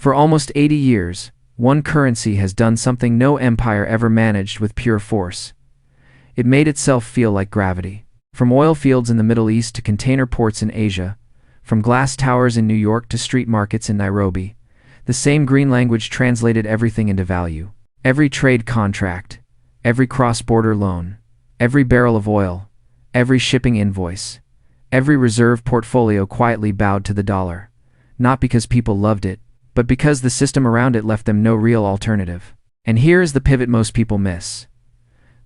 For almost 80 years, one currency has done something no empire ever managed with pure force. It made itself feel like gravity. From oil fields in the Middle East to container ports in Asia, from glass towers in New York to street markets in Nairobi, the same green language translated everything into value. Every trade contract, every cross-border loan, every barrel of oil, every shipping invoice, every reserve portfolio quietly bowed to the dollar, not because people loved it, but because the system around it left them no real alternative. And here is the pivot most people miss.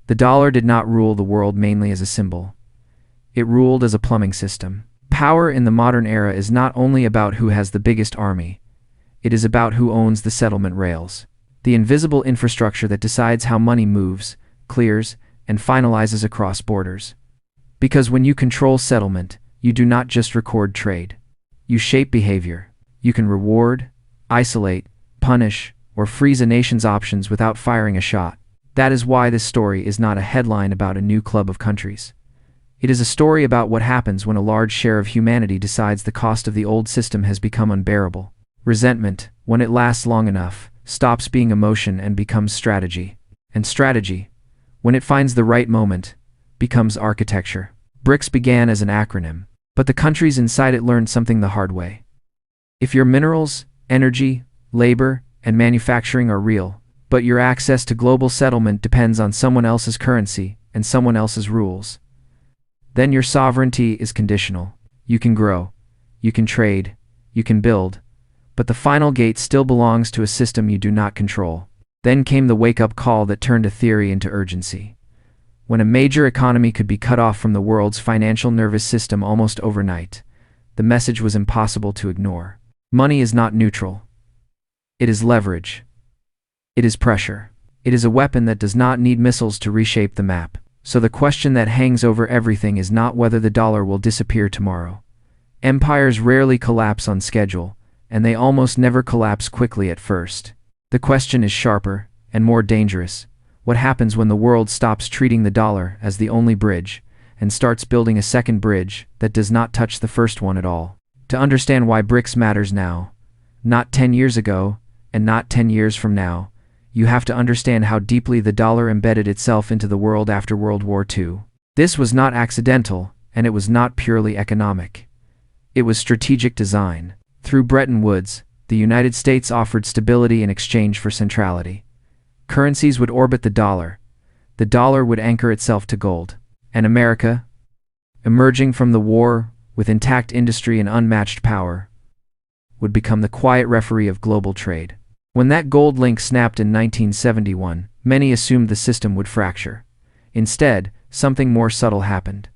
The dollar did not rule the world mainly as a symbol. It ruled as a plumbing system. Power in the modern era is not only about who has the biggest army, it is about who owns the settlement rails, the invisible infrastructure that decides how money moves, clears, and finalizes across borders. Because when you control settlement, you do not just record trade. You shape behavior. You can reward, isolate, punish, or freeze a nation's options without firing a shot. That is why this story is not a headline about a new club of countries. It is a story about what happens when a large share of humanity decides the cost of the old system has become unbearable. Resentment, when it lasts long enough, stops being emotion and becomes strategy. And strategy, when it finds the right moment, becomes architecture. BRICS began as an acronym, but the countries inside it learned something the hard way. If your minerals, energy, labor, and manufacturing are real, but your access to global settlement depends on someone else's currency and someone else's rules, then your sovereignty is conditional. You can grow, you can trade, you can build, but the final gate still belongs to a system you do not control. Then came the wake-up call that turned a theory into urgency. When a major economy could be cut off from the world's financial nervous system almost overnight, the message was impossible to ignore. Money is not neutral. It is leverage. It is pressure. It is a weapon that does not need missiles to reshape the map. So the question that hangs over everything is not whether the dollar will disappear tomorrow. Empires rarely collapse on schedule, and they almost never collapse quickly at first. The question is sharper and more dangerous. What happens when the world stops treating the dollar as the only bridge and starts building a second bridge that does not touch the first one at all? To understand why BRICS matters now, not 10 years ago, and not 10 years from now, you have to understand how deeply the dollar embedded itself into the world after World War II. This was not accidental, and it was not purely economic. It was strategic design. Through Bretton Woods, the United States offered stability in exchange for centrality. Currencies would orbit the dollar would anchor itself to gold, and America, emerging from the war with intact industry and unmatched power, would become the quiet referee of global trade. When that gold link snapped in 1971, many assumed the system would fracture. Instead, something more subtle happened.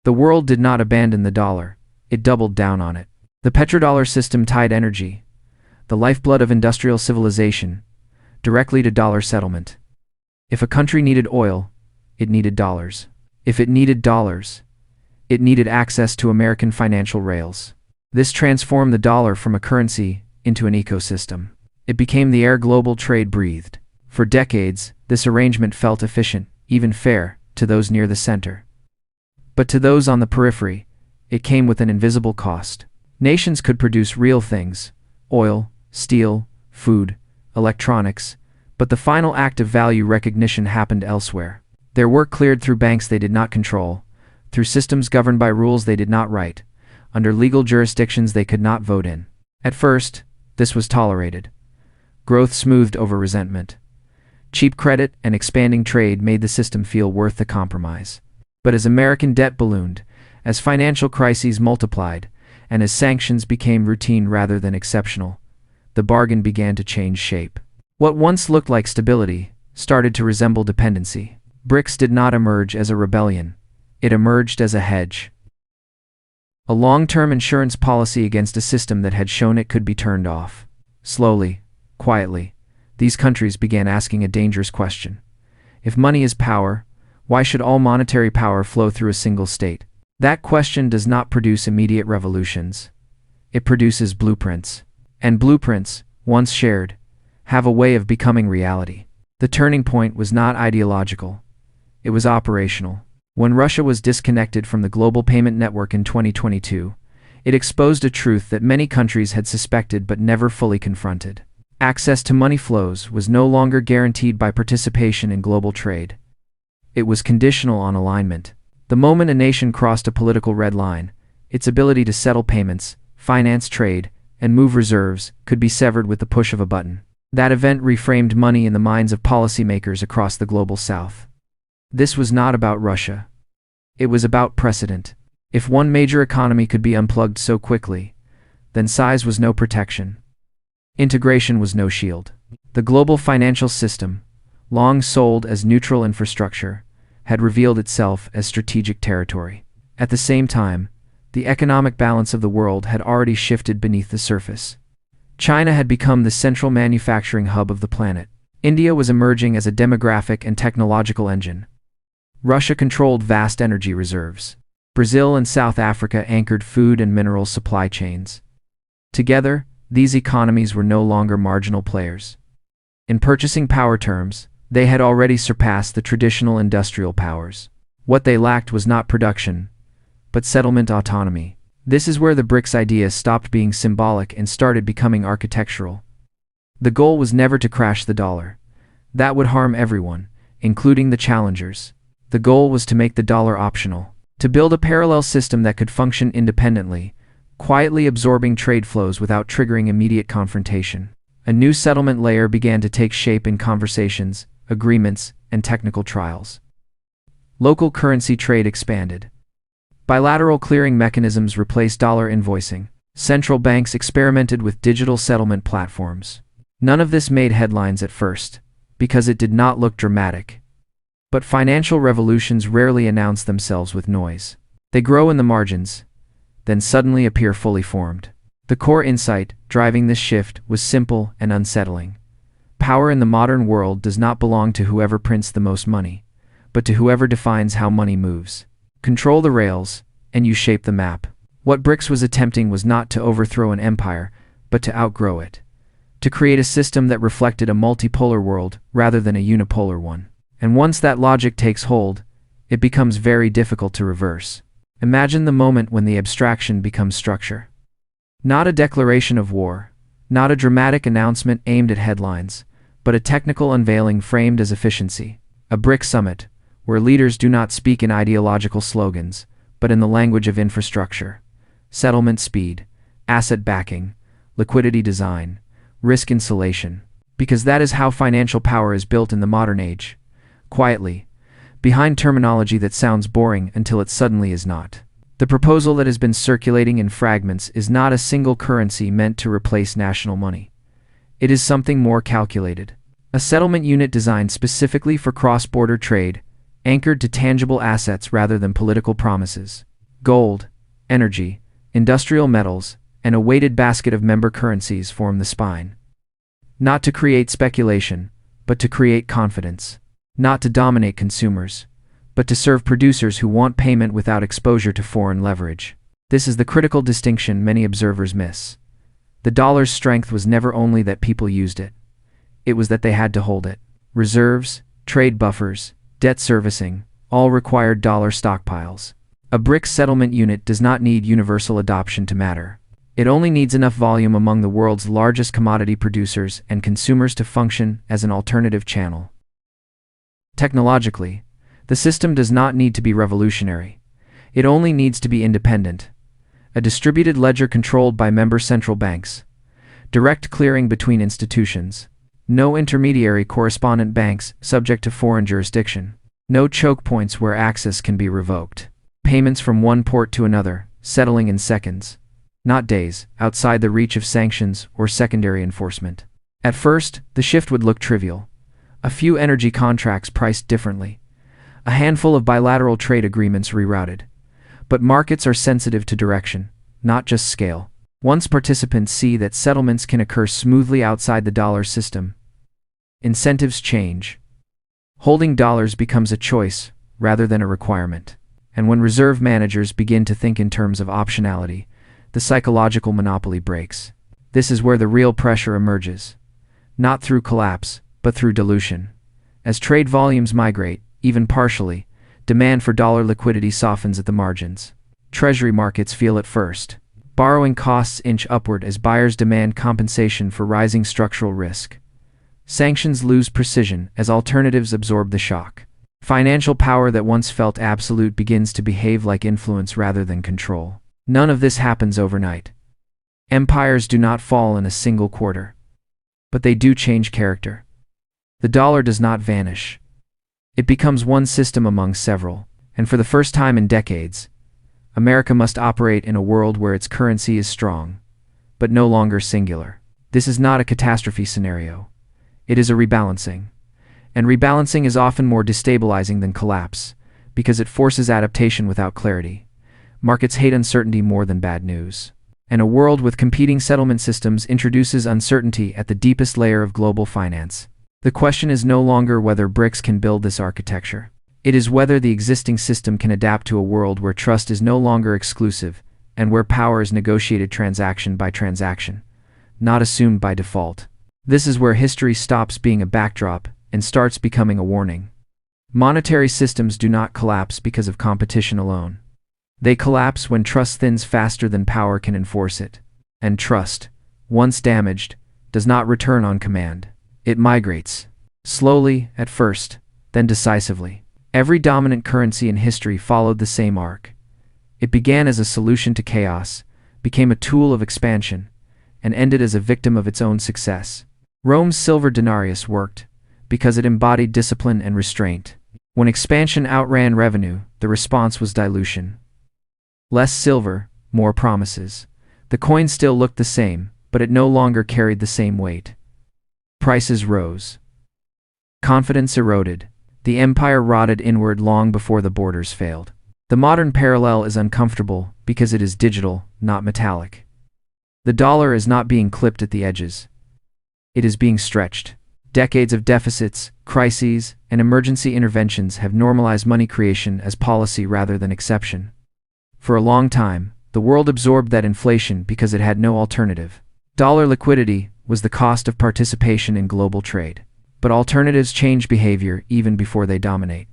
The world did not abandon the dollar, it doubled down on it. The petrodollar system tied energy, the lifeblood of industrial civilization, directly to dollar settlement. If a country needed oil, it needed dollars. If it needed dollars, it needed access to American financial rails. This transformed the dollar from a currency into an ecosystem. It became the air global trade breathed. For decades, this arrangement felt efficient, even fair, to those near the center. But to those on the periphery, it came with an invisible cost. Nations could produce real things, oil, steel, food, electronics, but the final act of value recognition happened elsewhere. Their work cleared through banks they did not control, through systems governed by rules they did not write, under legal jurisdictions they could not vote in. At first, this was tolerated. Growth smoothed over resentment. Cheap credit and expanding trade made the system feel worth the compromise. But as American debt ballooned, as financial crises multiplied, and as sanctions became routine rather than exceptional, the bargain began to change shape. What once looked like stability started to resemble dependency. BRICS did not emerge as a rebellion. It emerged as a hedge. A long-term insurance policy against a system that had shown it could be turned off. Slowly, quietly, these countries began asking a dangerous question. If money is power, why should all monetary power flow through a single state? That question does not produce immediate revolutions. It produces blueprints. And blueprints, once shared, have a way of becoming reality. The turning point was not ideological. It was operational. When Russia was disconnected from the global payment network in 2022, It exposed a truth that many countries had suspected but never fully confronted. Access to money flows was no longer guaranteed by participation in global trade. It was conditional on alignment. The moment a nation crossed a political red line, its ability to settle payments, finance trade, and move reserves could be severed with the push of a button. That event reframed money in the minds of policymakers across the global south. This was not about Russia. It was about precedent. If one major economy could be unplugged so quickly, then size was no protection. Integration was no shield. The global financial system, long sold as neutral infrastructure, had revealed itself as strategic territory. At the same time, the economic balance of the world had already shifted beneath the surface. China had become the central manufacturing hub of the planet. India was emerging as a demographic and technological engine. Russia controlled vast energy reserves. Brazil and South Africa anchored food and mineral supply chains. Together, these economies were no longer marginal players. In purchasing power terms, they had already surpassed the traditional industrial powers. What they lacked was not production, but settlement autonomy. This is where the BRICS idea stopped being symbolic and started becoming architectural. The goal was never to crash the dollar. That would harm everyone, including the challengers. The goal was to make the dollar optional, to build a parallel system that could function independently, quietly absorbing trade flows without triggering immediate confrontation. A new settlement layer began to take shape in conversations, agreements, and technical trials. Local currency trade expanded. Bilateral clearing mechanisms replaced dollar invoicing. Central banks experimented with digital settlement platforms. None of this made headlines at first, because it did not look dramatic. But financial revolutions rarely announce themselves with noise. They grow in the margins, then suddenly appear fully formed. The core insight driving this shift was simple and unsettling. Power in the modern world does not belong to whoever prints the most money, but to whoever defines how money moves. Control the rails, and you shape the map. What BRICS was attempting was not to overthrow an empire, but to outgrow it. To create a system that reflected a multipolar world rather than a unipolar one. And once that logic takes hold, it becomes very difficult to reverse. Imagine the moment when the abstraction becomes structure. Not a declaration of war, not a dramatic announcement aimed at headlines, but a technical unveiling framed as efficiency. A BRICS summit, where leaders do not speak in ideological slogans, but in the language of infrastructure, settlement speed, asset backing, liquidity design, risk insulation, because that is how financial power is built in the modern age, quietly, behind terminology that sounds boring until it suddenly is not. The proposal that has been circulating in fragments is not a single currency meant to replace national money. It is something more calculated. A settlement unit designed specifically for cross-border trade, anchored to tangible assets rather than political promises. Gold, energy, industrial metals, and a weighted basket of member currencies form the spine. Not to create speculation, but to create confidence. Not to dominate consumers, but to serve producers who want payment without exposure to foreign leverage. This is the critical distinction many observers miss. The dollar's strength was never only that people used it. It was that they had to hold it. Reserves, trade buffers, debt servicing, all required dollar stockpiles. A BRICS settlement unit does not need universal adoption to matter. It only needs enough volume among the world's largest commodity producers and consumers to function as an alternative channel. Technologically, the system does not need to be revolutionary. It only needs to be independent. A distributed ledger controlled by member central banks. Direct clearing between institutions. No intermediary correspondent banks subject to foreign jurisdiction. No choke points where access can be revoked. Payments from one port to another, settling in seconds, not days, outside the reach of sanctions or secondary enforcement. At first, the shift would look trivial. A few energy contracts priced differently. A handful of bilateral trade agreements rerouted. But markets are sensitive to direction, not just scale. Once participants see that settlements can occur smoothly outside the dollar system, incentives change. Holding dollars becomes a choice rather than a requirement. And when reserve managers begin to think in terms of optionality, the psychological monopoly breaks. This is where the real pressure emerges. Not through collapse, but through dilution. As trade volumes migrate, even partially, demand for dollar liquidity softens at the margins. Treasury markets feel it first. Borrowing costs inch upward as buyers demand compensation for rising structural risk. Sanctions lose precision as alternatives absorb the shock. Financial power that once felt absolute begins to behave like influence rather than control. None of this happens overnight. Empires do not fall in a single quarter. But they do change character. The dollar does not vanish. It becomes one system among several, and for the first time in decades, America must operate in a world where its currency is strong, but no longer singular. This is not a catastrophe scenario. It is a rebalancing. And rebalancing is often more destabilizing than collapse, because it forces adaptation without clarity. Markets hate uncertainty more than bad news. And a world with competing settlement systems introduces uncertainty at the deepest layer of global finance. The question is no longer whether BRICS can build this architecture. It is whether the existing system can adapt to a world where trust is no longer exclusive, and where power is negotiated transaction by transaction, not assumed by default. This is where history stops being a backdrop and starts becoming a warning. Monetary systems do not collapse because of competition alone. They collapse when trust thins faster than power can enforce it. And trust, once damaged, does not return on command. It migrates. Slowly, at first, then decisively. Every dominant currency in history followed the same arc. It began as a solution to chaos, became a tool of expansion, and ended as a victim of its own success. Rome's silver denarius worked because it embodied discipline and restraint. When expansion outran revenue, the response was dilution. Less silver, more promises. The coin still looked the same, but it no longer carried the same weight. Prices rose. Confidence eroded. The empire rotted inward long before the borders failed. The modern parallel is uncomfortable because it is digital, not metallic. The dollar is not being clipped at the edges. It is being stretched. Decades of deficits, crises, and emergency interventions have normalized money creation as policy rather than exception. For a long time, the world absorbed that inflation because it had no alternative. Dollar liquidity was the cost of participation in global trade. But alternatives change behavior even before they dominate.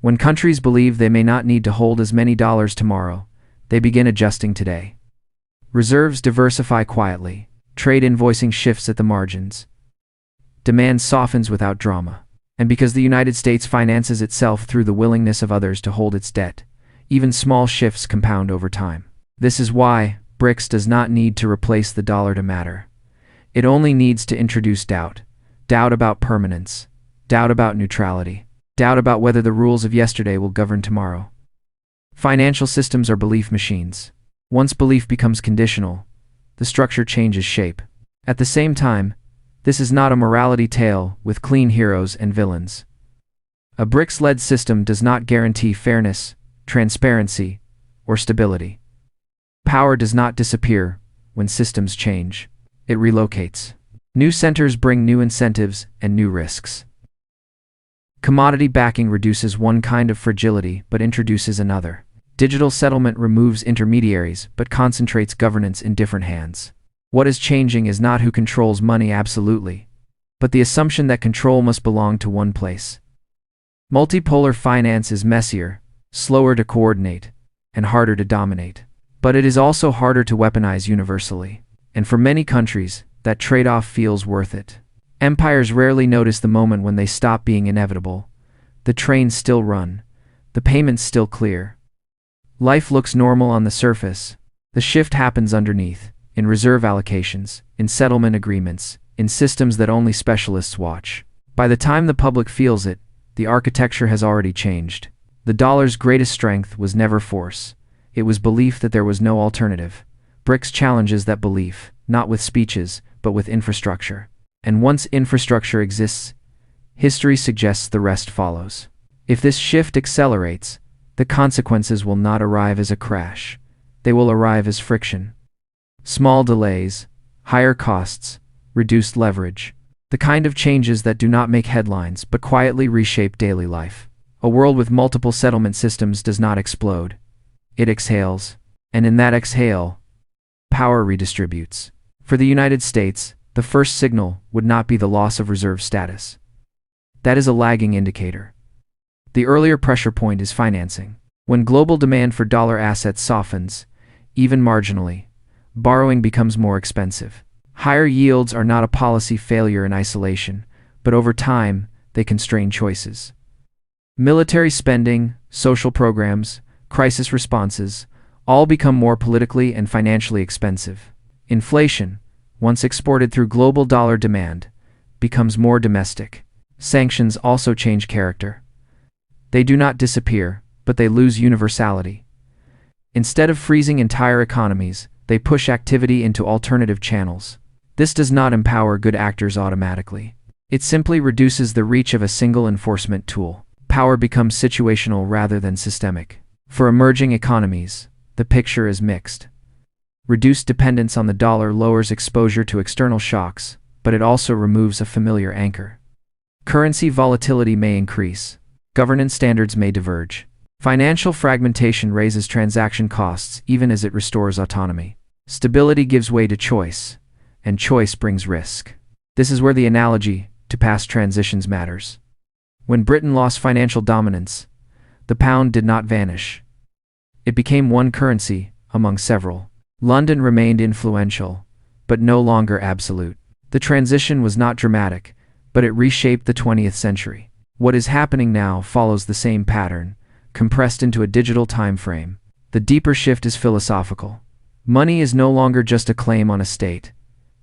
When countries believe they may not need to hold as many dollars tomorrow, they begin adjusting today. Reserves diversify quietly. Trade invoicing shifts at the margins. Demand softens without drama. And because the United States finances itself through the willingness of others to hold its debt, even small shifts compound over time. This is why BRICS does not need to replace the dollar to matter. It only needs to introduce doubt. Doubt about permanence. Doubt about neutrality. Doubt about whether the rules of yesterday will govern tomorrow. Financial systems are belief machines. Once belief becomes conditional, the structure changes shape. At the same time, this is not a morality tale with clean heroes and villains. A BRICS-led system does not guarantee fairness, transparency, or stability. Power does not disappear when systems change. It relocates. New centers bring new incentives and new risks. Commodity backing reduces one kind of fragility but introduces another. Digital settlement removes intermediaries but concentrates governance in different hands. What is changing is not who controls money absolutely, but the assumption that control must belong to one place. Multipolar finance is messier, slower to coordinate, and harder to dominate. But it is also harder to weaponize universally. And for many countries, that trade-off feels worth it. Empires rarely notice the moment when they stop being inevitable. The trains still run. The payments still clear. Life looks normal on the surface. The shift happens underneath, in reserve allocations, in settlement agreements, in systems that only specialists watch. By the time the public feels it, the architecture has already changed. The dollar's greatest strength was never force. It was belief that there was no alternative. BRICS challenges that belief, not with speeches, but with infrastructure. And once infrastructure exists, history suggests the rest follows. If this shift accelerates, the consequences will not arrive as a crash. They will arrive as friction. Small delays, higher costs, reduced leverage. The kind of changes that do not make headlines but quietly reshape daily life. A world with multiple settlement systems does not explode. It exhales. And in that exhale, power redistributes. For the United States, the first signal would not be the loss of reserve status. That is a lagging indicator. The earlier pressure point is financing. When global demand for dollar assets softens, even marginally, borrowing becomes more expensive. Higher yields are not a policy failure in isolation, but over time, they constrain choices. Military spending, social programs, crisis responses, all become more politically and financially expensive. Inflation, once exported through global dollar demand, becomes more domestic. Sanctions also change character. They do not disappear, but they lose universality. Instead of freezing entire economies, they push activity into alternative channels. This does not empower good actors automatically. It simply reduces the reach of a single enforcement tool. Power becomes situational rather than systemic. For emerging economies, the picture is mixed. Reduced dependence on the dollar lowers exposure to external shocks, but it also removes a familiar anchor. Currency volatility may increase. Governance standards may diverge. Financial fragmentation raises transaction costs even as it restores autonomy. Stability gives way to choice, and choice brings risk. This is where the analogy to past transitions matters. When Britain lost financial dominance, the pound did not vanish. It became one currency among several. London remained influential, but no longer absolute. The transition was not dramatic, but it reshaped the 20th century. What is happening now follows the same pattern, compressed into a digital time frame. The deeper shift is philosophical. Money is no longer just a claim on a state.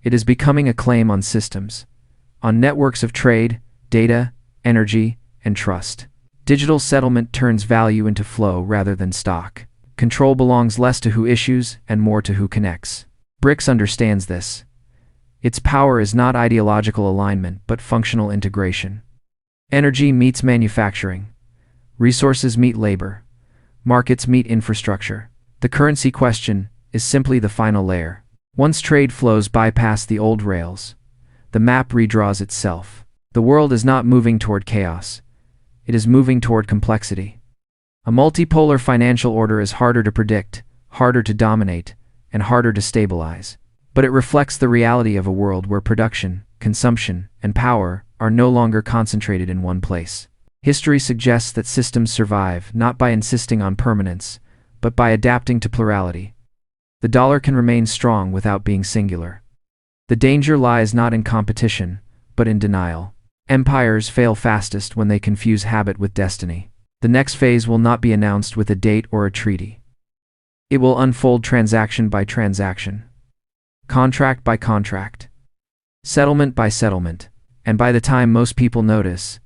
It is becoming a claim on systems, on networks of trade, data, energy, and trust. Digital settlement turns value into flow rather than stock. Control belongs less to who issues and more to who connects. BRICS understands this. Its power is not ideological alignment but functional integration. Energy meets manufacturing. Resources meet labor. Markets meet infrastructure. The currency question is simply the final layer. Once trade flows bypass the old rails, the map redraws itself. The world is not moving toward chaos. It is moving toward complexity. A multipolar financial order is harder to predict, harder to dominate, and harder to stabilize. But it reflects the reality of a world where production, consumption, and power are no longer concentrated in one place. History suggests that systems survive not by insisting on permanence, but by adapting to plurality. The dollar can remain strong without being singular. The danger lies not in competition, but in denial. Empires fail fastest when they confuse habit with destiny. The next phase will not be announced with a date or a treaty. It will unfold transaction by transaction, contract by contract, settlement by settlement, and by the time most people notice,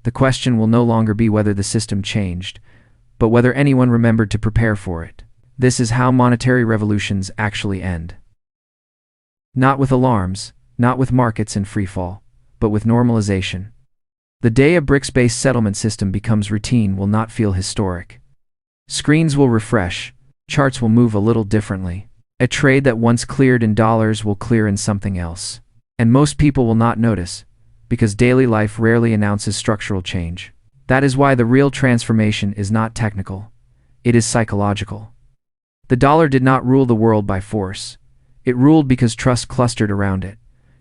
the question will no longer be whether the system changed, but whether anyone remembered to prepare for it. This is how monetary revolutions actually end. Not with alarms, not with markets in freefall, but with normalization. The day a BRICS-based settlement system becomes routine will not feel historic. Screens will refresh, charts will move a little differently. A trade that once cleared in dollars will clear in something else. And most people will not notice, because daily life rarely announces structural change. That is why the real transformation is not technical. It is psychological. The dollar did not rule the world by force. It ruled because trust clustered around it.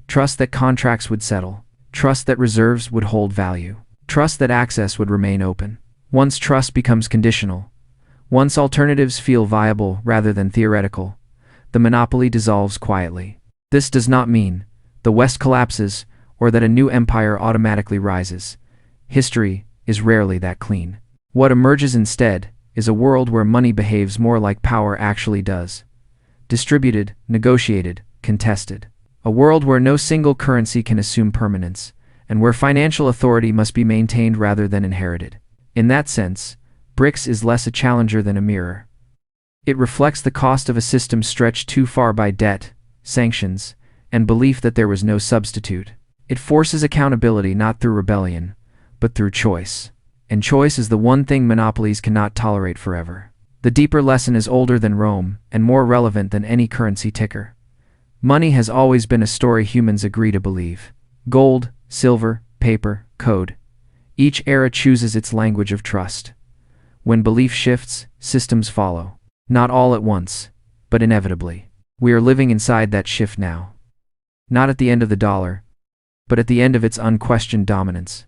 Trust that contracts would settle. Trust that reserves would hold value. Trust that access would remain open. Once trust becomes conditional, once alternatives feel viable rather than theoretical, the monopoly dissolves quietly. This does not mean the West collapses or that a new empire automatically rises. History is rarely that clean. What emerges instead is a world where money behaves more like power actually does. Distributed, negotiated, contested. A world where no single currency can assume permanence, and where financial authority must be maintained rather than inherited. In that sense, BRICS is less a challenger than a mirror. It reflects the cost of a system stretched too far by debt, sanctions, and belief that there was no substitute. It forces accountability not through rebellion, but through choice. And choice is the one thing monopolies cannot tolerate forever. The deeper lesson is older than Rome and more relevant than any currency ticker. Money has always been a story humans agree to believe. Gold, silver, paper, code. Each era chooses its language of trust. When belief shifts, systems follow. Not all at once, but inevitably. We are living inside that shift now. Not at the end of the dollar, but at the end of its unquestioned dominance.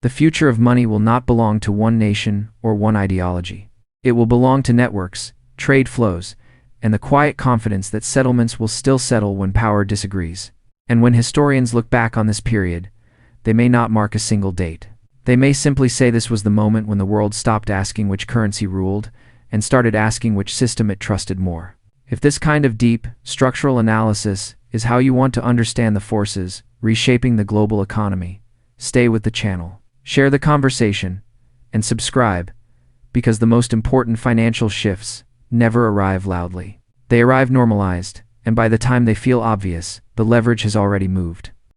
The future of money will not belong to one nation or one ideology. It will belong to networks, trade flows, and the quiet confidence that settlements will still settle when power disagrees. And when historians look back on this period, they may not mark a single date. They may simply say this was the moment when the world stopped asking which currency ruled and started asking which system it trusted more. If this kind of deep, structural analysis is how you want to understand the forces reshaping the global economy, stay with the channel, share the conversation, and subscribe, because the most important financial shifts never arrive loudly. They arrive normalized, and by the time they feel obvious, the leverage has already moved.